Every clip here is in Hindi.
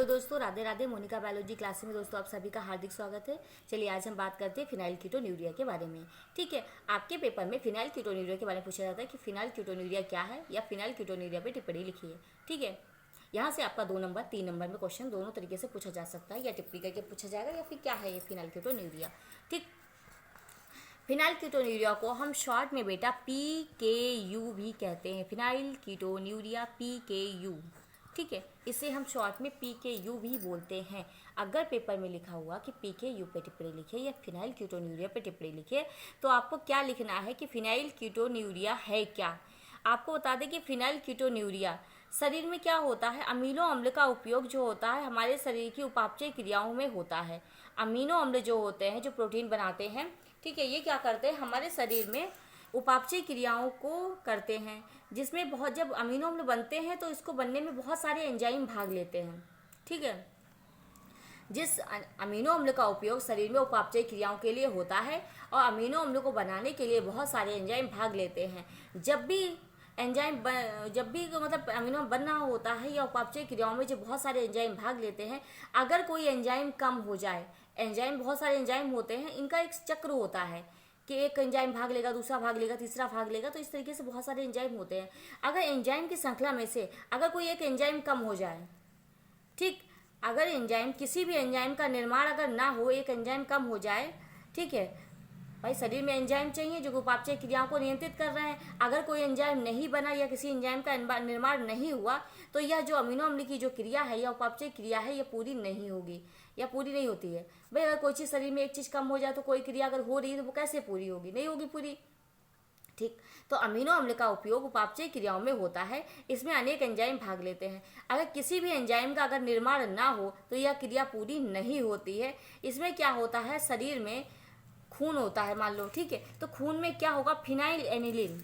हेलो दोस्तों, राधे राधे। मोनिका बायोलॉजी क्लास में दोस्तों आप सभी का हार्दिक स्वागत है। चलिए आज हम बात करते हैं फिनाइल कीटोन्यूरिया के बारे में। ठीक है, आपके पेपर में फिनाइल कीटोन्यूरिया के बारे में पूछा जाता है कि फिनाइल कीटोन्यूरिया क्या है या फिनाइल कीटोन्यूरिया पे टिप्पणी लिखिए। ठीक है, यहाँ से आपका 2 नंबर 3 नंबर में क्वेश्चन दोनों तरीके से पूछा जा सकता है, या टिप्पणी करके पूछा जाएगा या फिर क्या है ये फिनाइल कीटोन्यूरिया। ठीक, फिनाइल कीटोन्यूरिया को हम शॉर्ट में बेटा PKU भी कहते हैं। Phenyl ketonuria PKU। ठीक है, इसे हम शॉर्ट में PKU भी बोलते हैं। अगर पेपर में लिखा हुआ कि PKU पे टिप्पणी लिखे या फिनाइल कीटोन्यूरिया पे टिप्पणी लिखे, तो आपको क्या लिखना है कि फिनाइल कीटोन्यूरिया है क्या। आपको बता दें कि फिनाइल कीटोन्यूरिया शरीर में क्या होता है, अमीनो अम्ल का उपयोग जो होता है हमारे शरीर की उपापचय क्रियाओं में होता है। अमीनो अम्ल जो होते हैं, जो प्रोटीन बनाते हैं, ठीक है, ये क्या करते हैं हमारे शरीर में उपापचय क्रियाओं को करते हैं, जिसमें बहुत जब अमीनो अम्ल बनते हैं तो इसको बनने में बहुत सारे एंजाइम भाग लेते हैं। ठीक है, जिस अमीनो अम्ल का उपयोग शरीर में उपापचय क्रियाओं के लिए होता है और अमीनो अम्ल को बनाने के लिए बहुत सारे एंजाइम भाग लेते हैं। जब भी मतलब अमीनो बनना होता है या उपापचय क्रियाओं में जो बहुत सारे एंजाइम भाग लेते हैं, अगर कोई एंजाइम कम हो जाए, एंजाइम बहुत सारे एंजाइम होते हैं, इनका एक चक्र होता है कि एक एंजाइम भाग लेगा, दूसरा भाग लेगा, तीसरा भाग लेगा, तो इस तरीके से बहुत सारे एंजाइम होते हैं। अगर एंजाइम की श्रृंखला में से अगर कोई एक एंजाइम कम हो जाए, ठीक, अगर एंजाइम किसी भी एंजाइम का निर्माण अगर ना हो, एक एंजाइम कम हो जाए, ठीक है भाई, शरीर में एंजाइम चाहिए जो उपापचय क्रियाओं को नियंत्रित कर रहे हैं। अगर कोई एंजाइम नहीं बना या किसी एंजाइम का निर्माण नहीं हुआ, तो यह जो अमीनो अम्ल की जो क्रिया है या उपापचय क्रिया है, यह पूरी नहीं होगी या पूरी नहीं होती है। भाई अगर कोई चीज़ शरीर में एक चीज़ कम हो जाए तो कोई क्रिया अगर हो रही है तो वो कैसे पूरी होगी, नहीं होगी पूरी। ठीक, तो अमीनो अम्ल का उपयोग उपापचय क्रियाओं में होता है, इसमें अनेक एंजाइम भाग लेते हैं। अगर किसी भी एंजाइम का अगर निर्माण ना हो तो यह क्रिया पूरी नहीं होती है। इसमें क्या होता है, शरीर में खून होता है मान लो, ठीक है, तो खून में क्या होगा, phenyl aniline,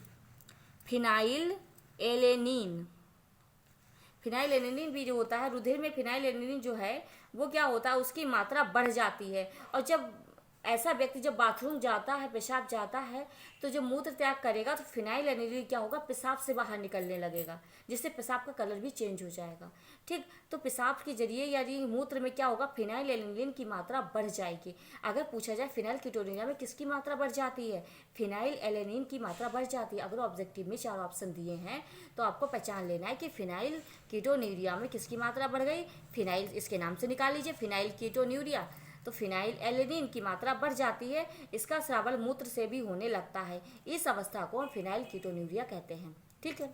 phenyl alanine, phenyl aniline भी जो होता है, रुधिर में फिनाइल एनिलीन जो है वो क्या होता है, उसकी मात्रा बढ़ जाती है। और जब ऐसा व्यक्ति जब बाथरूम जाता है, पेशाब जाता है, तो जब मूत्र त्याग करेगा तो फिनाइल एनिलीन क्या होगा, पेशाब से बाहर निकलने लगेगा, जिससे पेशाब का कलर भी चेंज हो जाएगा। ठीक, तो पेशाब के जरिए यानी मूत्र में क्या होगा, फिनाइल एनिलीन की मात्रा बढ़ जाएगी। अगर पूछा जाए फिनाइल कीटोन्यूरिया में किसकी मात्रा बढ़ जाती है, फिनाइल एलेनिन की मात्रा बढ़ जाती है। अगर ऑब्जेक्टिव में 4 ऑप्शन दिए हैं तो आपको पहचान लेना है कि फिनाइल कीटोन्यूरिया में किसकी मात्रा बढ़ गई, फिनाइल, इसके नाम से निकाल लीजिए फिनाइल कीटोन्यूरिया, तो फिनाइल एलेनिन की मात्रा बढ़ जाती है। इसका स्राव मूत्र से भी होने लगता है। इस अवस्था को हम फिनाइल कीटोन्यूरिया कहते हैं। ठीक है,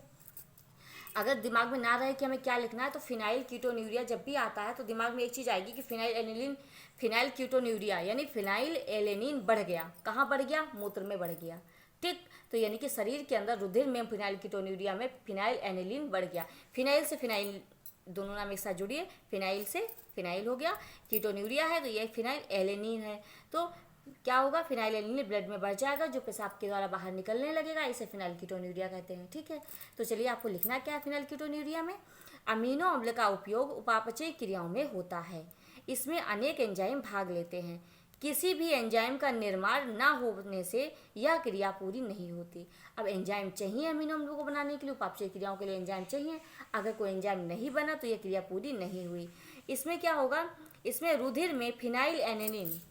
अगर दिमाग में ना रहे कि हमें क्या लिखना है, तो फिनाइल कीटोन्यूरिया जब भी आता है तो दिमाग में एक चीज़ आएगी कि फिनाइल एनिलीन, फिनाइल कीटोन्यूरिया यानी फिनाइल एलेनिन बढ़ गया। कहाँ बढ़ गया, मूत्र में बढ़ गया। ठीक, तो यानी कि शरीर के अंदर रुधिर में फिनाइल कीटोन्यूरिया में फिनाइल एनिलीन बढ़ गया। फिनाइल से फिनाइल दोनों नाम एक साथ जुड़िए, फिनाइल से फिनाइल हो गया, कीटोन्यूरिया है तो ये फिनाइल एलेनिन है। तो क्या होगा, फिनाइल एलिनिन ब्लड में बढ़ जाएगा, जो पेशाब के द्वारा बाहर निकलने लगेगा, इसे फिनाइल कीटोन्यूरिया कहते हैं। ठीक है, तो चलिए आपको लिखना क्या है फिनाइल कीटोन्यूरिया में, अमीनो अम्ल का उपयोग उपापचय क्रियाओं में होता है, इसमें अनेक एंजाइम भाग लेते हैं, किसी भी एंजाइम का निर्माण ना होने से यह क्रिया पूरी नहीं होती। अब एंजाइम चाहिए अमीनो अम्लों को बनाने के लिए, उपापचय क्रियाओं के लिए एंजाइम चाहिए। अगर कोई एंजाइम नहीं बना तो यह क्रिया पूरी नहीं हुई। इसमें क्या होगा, इसमें रुधिर में फिनाइल एलेनिन,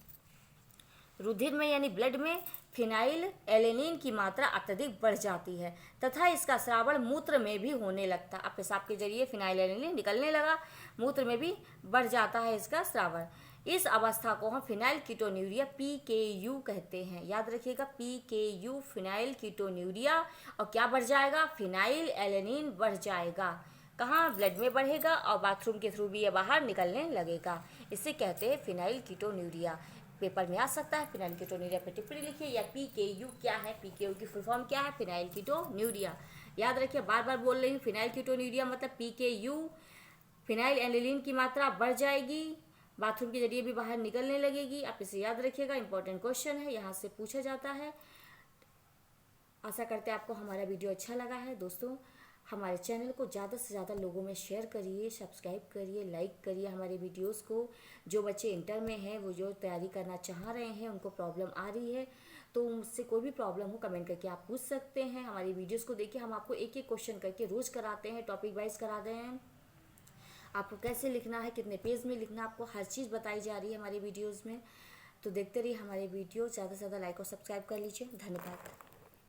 रुधिर में यानी ब्लड में फिनाइल एलेनिन की मात्रा अत्यधिक बढ़ जाती है तथा इसका श्रावण मूत्र में भी होने लगता है। अब पेशाब के जरिए फिनाइल एलेनिन निकलने लगा, मूत्र में भी बढ़ जाता है इसका श्रावण। इस अवस्था को हम फिनाइल कीटोन्यूरिया PKU कहते हैं। याद रखिएगा PKU, फिनाइल कीटोन्यूरिया, और क्या बढ़ जाएगा, फिनाइल एलेनिन बढ़ जाएगा। कहाँ, ब्लड में बढ़ेगा और बाथरूम के थ्रू भी ये बाहर निकलने लगेगा। इसे कहते हैं फिनाइल कीटोन्यूरिया। पेपर में आ सकता है, फिनाइल कीटोन्यूरिया पे टिप्पणी लिखिए, या PKU क्या है, PKU की फुल फॉर्म क्या है, फिनाइल कीटोन्यूरिया। याद रखिए, बार बार बोल रही हूँ, फिनाइल कीटोन्यूरिया मतलब PKU, फिनाइल एनिलीन की मात्रा बढ़ जाएगी, बाथरूम के जरिए भी बाहर निकलने लगेगी। आप इसे याद रखिएगा, इंपॉर्टेंट क्वेश्चन है, यहाँ से पूछा जाता है। आशा करते हैं आपको हमारा वीडियो अच्छा लगा है। दोस्तों, हमारे चैनल को ज़्यादा से ज़्यादा लोगों में शेयर करिए, सब्सक्राइब करिए, लाइक करिए हमारे वीडियोस को। जो बच्चे इंटर में हैं, वो जो तैयारी करना चाह रहे हैं, उनको प्रॉब्लम आ रही है, तो मुझसे कोई भी प्रॉब्लम हो कमेंट करके आप पूछ सकते हैं। हमारी वीडियोस को देखिए, हम आपको एक एक क्वेश्चन करके रोज़ कराते हैं, टॉपिक वाइज कराते हैं। आपको कैसे लिखना है, कितने पेज में लिखना है, आपको हर चीज़ बताई जा रही है हमारी वीडियोज़ में। तो देखते रहिए हमारे वीडियो, ज़्यादा से ज़्यादा लाइक और सब्सक्राइब कर लीजिए। धन्यवाद।